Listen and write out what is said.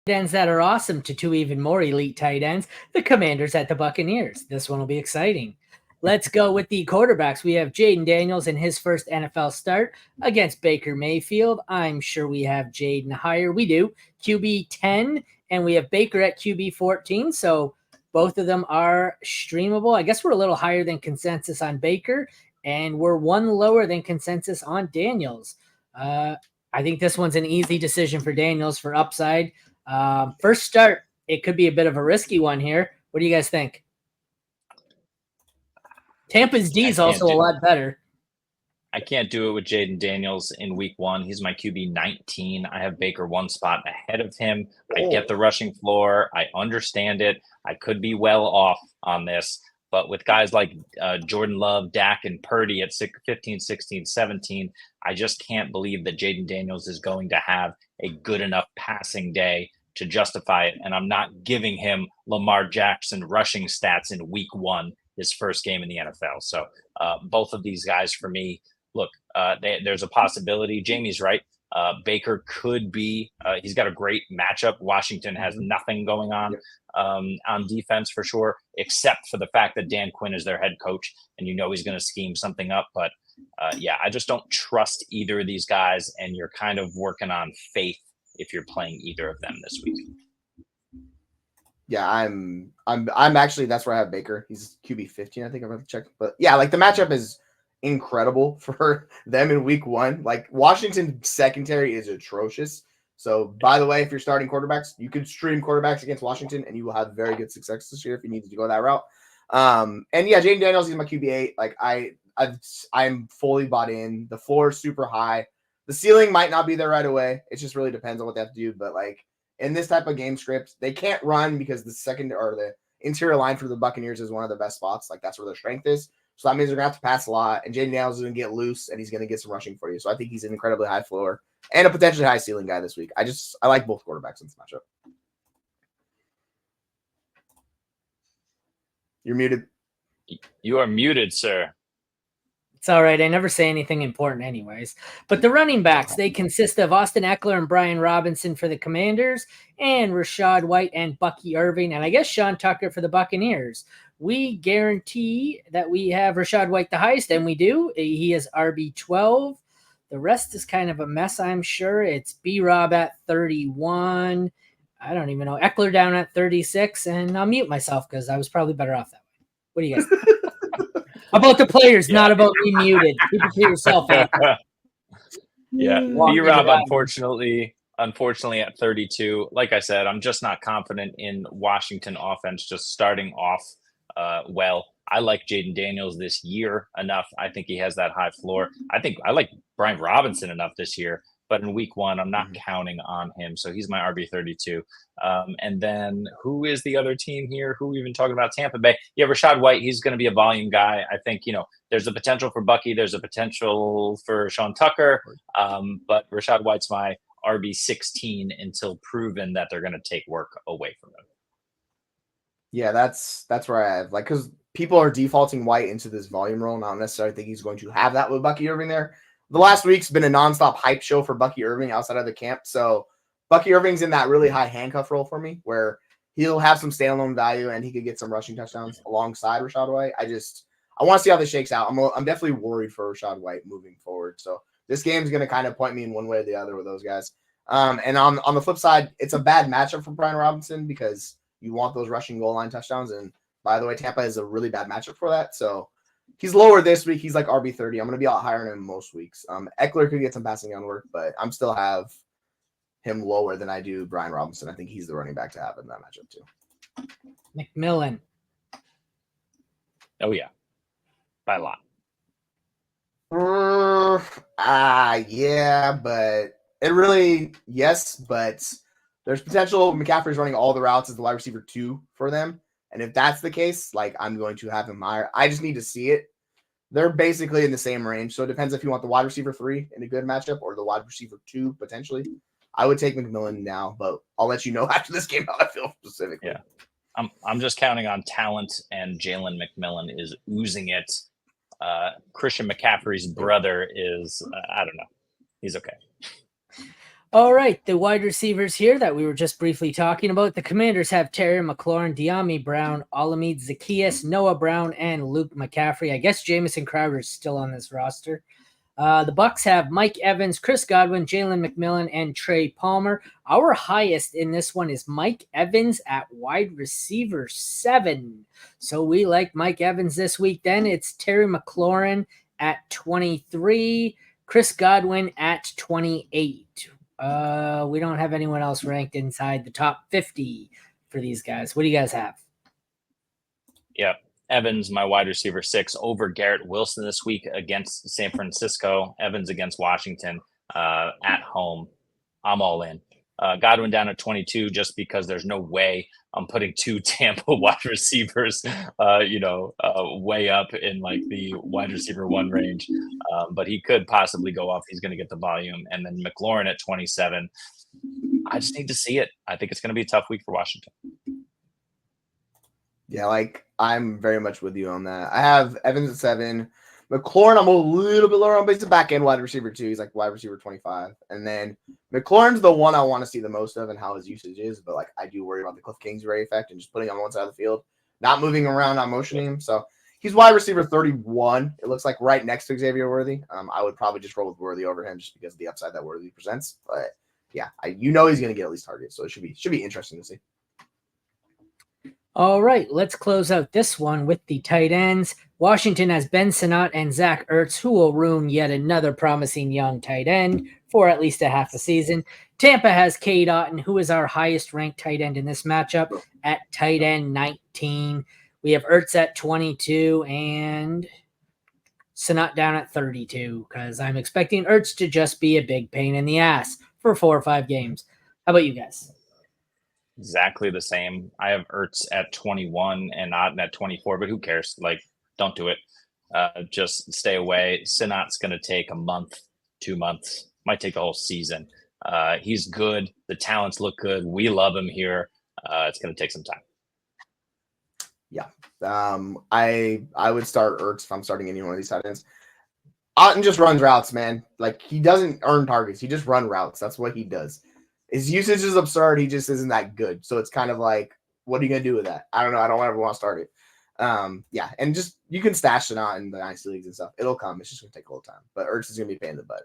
ends that are awesome to two even more elite tight ends, the Commanders at the Buccaneers. This one will be exciting. Let's go with the quarterbacks. We have Jaden Daniels in his first NFL start against Baker Mayfield. I'm sure we have Jaden higher. We do. QB 10, and we have Baker at QB 14. So both of them are streamable. I guess we're a little higher than consensus on Baker, and we're one lower than consensus on Daniels. I think this one's an easy decision for Daniels for upside. First start, it could be a bit of a risky one here. What do you guys think? Tampa's D is also a lot better. I can't do it with Jaden Daniels in week 1. He's my QB 19. I have Baker one spot ahead of him. I get the rushing floor. I understand it. I could be well off on this. But with guys like Jordan Love, Dak, and Purdy at 15, 16, 17, I just can't believe that Jaden Daniels is going to have a good enough passing day to justify it. And I'm not giving him Lamar Jackson rushing stats in week 1, his first game in the NFL. So both of these guys for me, look, there's a possibility. Jamie's right. Baker could be, he's got a great matchup. Washington has nothing going on defense for sure, except for the fact that Dan Quinn is their head coach and he's going to scheme something up. But I just don't trust either of these guys. And you're kind of working on faith if you're playing either of them this week. Yeah, I'm actually, that's where I have Baker. He's QB 15, I think I'm going to check. But yeah, like the matchup is incredible for them in week 1. Like Washington secondary is atrocious. So by the way, if you're starting quarterbacks, you could stream quarterbacks against Washington and you will have very good success this year if you needed to go that route. And yeah, Jaden Daniels, he's my QB 8. Like I'm fully bought in. The floor is super high. The ceiling might not be there right away. It just really depends on what they have to do. But like in this type of game script, they can't run because the interior line for the Buccaneers is one of the best spots. Like that's where their strength is. So that means they're going to have to pass a lot, and Jaden Daniels is going to get loose, and he's going to get some rushing for you. So I think he's an incredibly high floor and a potentially high ceiling guy this week. I like both quarterbacks in this matchup. You're muted. You are muted, sir. It's all right. I never say anything important anyways. But the running backs, they consist of Austin Eckler and Brian Robinson for the Commanders and Rachaad White and Bucky Irving. And I guess Sean Tucker for the Buccaneers. We guarantee that we have Rachaad White the highest, and we do. He is RB12. The rest is kind of a mess, I'm sure. It's B-Rob at 31. I don't even know. Eckler down at 36. And I'll mute myself because I was probably better off that way. What do you guys think? About the players, not about me muted. Keep it to yourself. Yeah, B-Rob, unfortunately at 32. Like I said, I'm just not confident in Washington offense just starting off well. I like Jaden Daniels this year enough. I think he has that high floor. I think I like Brian Robinson enough this year. But in week 1, I'm not counting on him. So he's my RB32. And then who is the other team here? Who we've been talking about? Tampa Bay. Yeah, Rachaad White. He's going to be a volume guy. I think, there's a potential for Bucky. There's a potential for Sean Tucker. But Rachaad White's my RB16 until proven that they're going to take work away from him. Yeah, that's where I have, like, because people are defaulting White into this volume role. Not necessarily think he's going to have that with Bucky Irving there. The last week's been a nonstop hype show for Bucky Irving outside of the camp. So Bucky Irving's in that really high handcuff role for me where he'll have some standalone value and he could get some rushing touchdowns alongside Rachaad White. I want to see how this shakes out. I'm definitely worried for Rachaad White moving forward. So this game's going to kind of point me in one way or the other with those guys. And on the flip side, it's a bad matchup for Brian Robinson because you want those rushing goal line touchdowns. And by the way, Tampa is a really bad matchup for that. So he's lower this week. He's like RB30. I'm going to be out higher than him most weeks. Eckler could get some passing on work, but I'm still have him lower than I do Brian Robinson. I think he's the running back to have in that matchup too. McMillan. Oh, yeah. By a lot. Yeah, but it really, yes, but there's potential. McCaffrey's running all the routes as the wide receiver 2 for them. And if that's the case, like I'm going to have him higher. I just need to see it. They're basically in the same range. So it depends if you want the wide receiver 3 in a good matchup or the wide receiver 2 potentially. I would take McMillan now, but I'll let you know after this game how I feel specifically. Yeah. I'm just counting on talent, and Jalen McMillan is oozing it. Christian McCaffrey's brother is, I don't know. He's okay. All right, the wide receivers here that we were just briefly talking about. The Commanders have Terry McLaurin, De'Ami Brown, Olamide Zaccheaus, Noah Brown, and Luke McCaffrey. I guess Jamison Crowder is still on this roster. The Bucks have Mike Evans, Chris Godwin, Jalen McMillan, and Trey Palmer. Our highest in this one is Mike Evans at wide receiver 7. So we like Mike Evans this week. Then it's Terry McLaurin at 23, Chris Godwin at 28. We don't have anyone else ranked inside the top 50 for these guys. What do you guys have? Yep. Evans, my wide receiver 6, over Garrett Wilson this week against San Francisco. Evans against Washington at home. I'm all in. Godwin down at 22 just because there's no way I'm putting 2 Tampa wide receivers, way up in like the wide receiver 1 range. But he could possibly go off. He's going to get the volume. And then McLaurin at 27. I just need to see it. I think it's going to be a tough week for Washington. Yeah, like I'm very much with you on that. I have Evans at 7. McLaurin, I'm a little bit lower on, but he's a back end wide receiver too. He's like wide receiver 25. And then McLaurin's the one I want to see the most of and how his usage is. But like I do worry about the Cliff Kingsbury effect and just putting him on one side of the field, not moving around, not motioning him. So he's wide receiver 31. It looks like right next to Xavier Worthy. I would probably just roll with Worthy over him just because of the upside that Worthy presents. But yeah, he's going to get at least targets. So it should be interesting to see. All right, let's close out this one with the tight ends. Washington has Ben Sinnott and Zach Ertz, who will ruin yet another promising young tight end for at least a half a season. Tampa has Cade Otton, who is our highest ranked tight end in this matchup at tight end 19. We have Ertz at 22 and Sinnott down at 32 because I'm expecting Ertz to just be a big pain in the ass for 4 or 5 games. How about you guys? Exactly the same. I have Ertz at 21 and Otten at 24, but who cares? Like, don't do it. Just stay away. Sinnott's going to take a month, 2 months, might take the whole season. He's good. The talents look good. We love him here. It's going to take some time. Yeah. I would start Ertz if I'm starting any one of these tight ends. Otten just runs routes, man. Like he doesn't earn targets. He just run routes. That's what he does. His usage is absurd. He just isn't that good. So it's kind of like, what are you going to do with that? I don't know. I don't ever want to start it. Yeah. And just, you can stash it out in the Dynasty leagues and stuff. It'll come. It's just going to take a little time. But Ertz is going to be a pain in the butt.